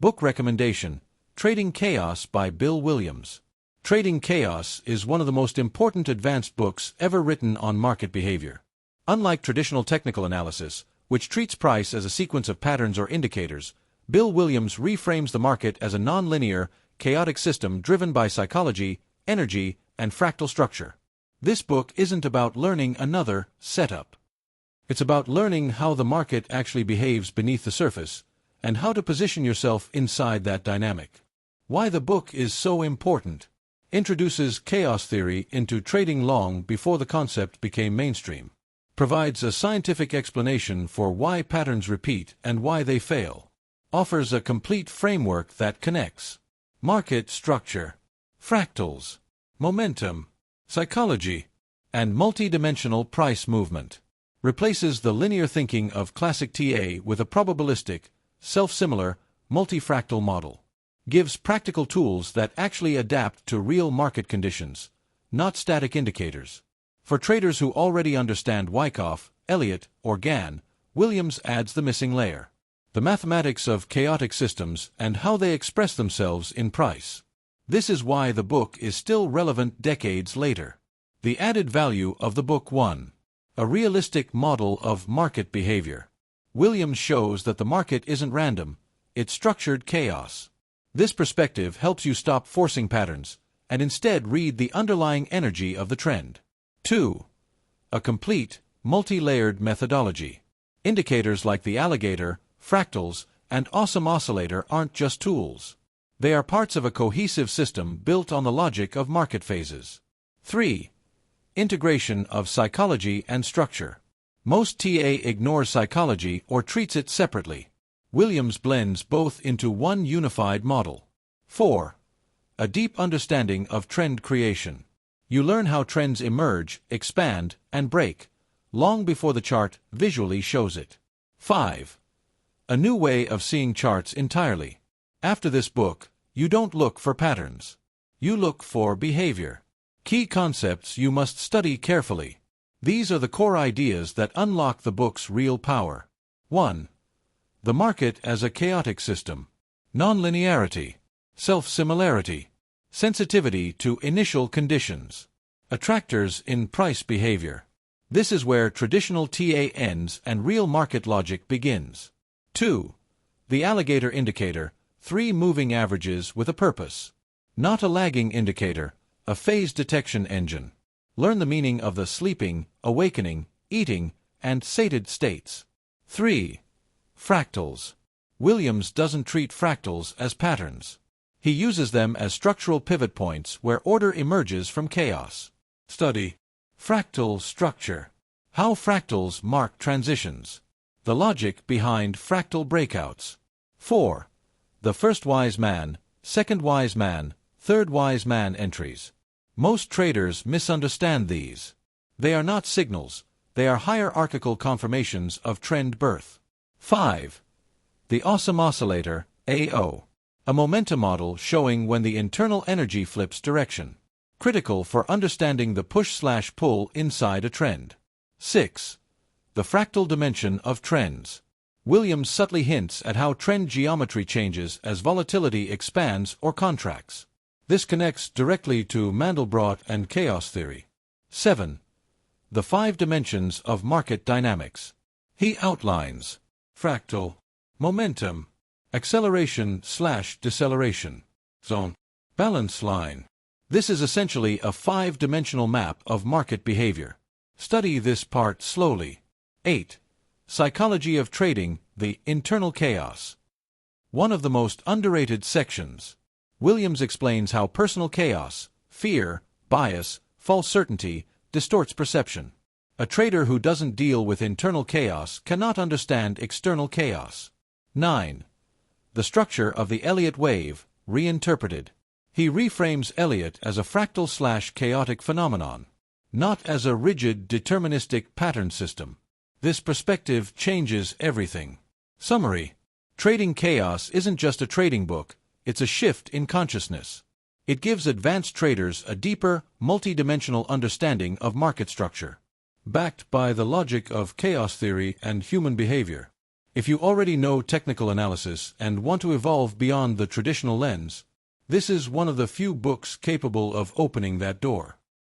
Book recommendation: Trading Chaos by Bill Williams. Trading Chaos is one of the most important advanced books ever written on market behavior. Unlike traditional technical analysis, which treats price as a sequence of patterns or indicators, Bill Williams reframes the market as a non-linear, chaotic system driven by psychology, energy, and fractal structure. This book isn't about learning another setup. It's about learning how the market actually behaves beneath the surface, and how to position yourself inside that dynamic. Why the book is so important. Introduces chaos theory into trading long before the concept became mainstream. Provides a scientific explanation for why patterns repeat and why they fail. Offers a complete framework that connects market structure, fractals, momentum, psychology, and multi-dimensional price movement. Replaces the linear thinking of classic TA with a probabilistic, self-similar, multifractal model. Gives practical tools that actually adapt to real market conditions, not static indicators. For traders who already understand Wyckoff, Elliott, or Gann, Williams adds the missing layer: the mathematics of chaotic systems and how they express themselves in price. This is why the book is still relevant decades later. The added value of the book: 1. A realistic model of market behavior. Williams shows that the market isn't random, it's structured chaos. This perspective helps you stop forcing patterns, and instead read the underlying energy of the trend. 2. A complete, multi-layered methodology. Indicators like the Alligator, Fractals, and Awesome Oscillator aren't just tools. They are parts of a cohesive system built on the logic of market phases. 3. Integration of psychology and structure. Most TA ignores psychology or treats it separately. Williams blends both into one unified model. 4. A deep understanding of trend creation. You learn how trends emerge, expand, and break, long before the chart visually shows it. 5. A new way of seeing charts entirely. After this book, you don't look for patterns. You look for behavior. Key concepts you must study carefully. These are the core ideas that unlock the book's real power. 1. The market as a chaotic system. Nonlinearity. Self-similarity. Sensitivity to initial conditions. Attractors in price behavior. This is where traditional TA ends and real market logic begins. 2. The Alligator indicator. 3 moving averages with a purpose. Not a lagging indicator, a phase detection engine. Learn the meaning of the sleeping, awakening, eating, and sated states. 3. Fractals. Williams doesn't treat fractals as patterns. He uses them as structural pivot points where order emerges from chaos. Study fractal structure. How fractals mark transitions. The logic behind fractal breakouts. 4. The first wise man, second wise man, third wise man entries. Most traders misunderstand these. They are not signals, they are hierarchical confirmations of trend birth. 5. The Awesome Oscillator, AO. A momentum model showing when the internal energy flips direction. Critical for understanding the push/pull inside a trend. 6. The fractal dimension of trends. Williams subtly hints at how trend geometry changes as volatility expands or contracts. This connects directly to Mandelbrot and chaos theory. 7. The 5 dimensions of market dynamics. He outlines fractal, momentum, acceleration/deceleration, zone, balance line. This is essentially a 5-dimensional map of market behavior. Study this part slowly. 8. Psychology of trading, the internal chaos. One of the most underrated sections. Williams explains how personal chaos, fear, bias, false certainty, distorts perception. A trader who doesn't deal with internal chaos cannot understand external chaos. 9. The structure of the Elliott wave, reinterpreted. He reframes Elliott as a fractal/chaotic phenomenon, not as a rigid deterministic pattern system. This perspective changes everything. Summary. Trading Chaos isn't just a trading book, it's a shift in consciousness. It gives advanced traders a deeper, multi-dimensional understanding of market structure, backed by the logic of chaos theory and human behavior. If you already know technical analysis and want to evolve beyond the traditional lens, this is one of the few books capable of opening that door.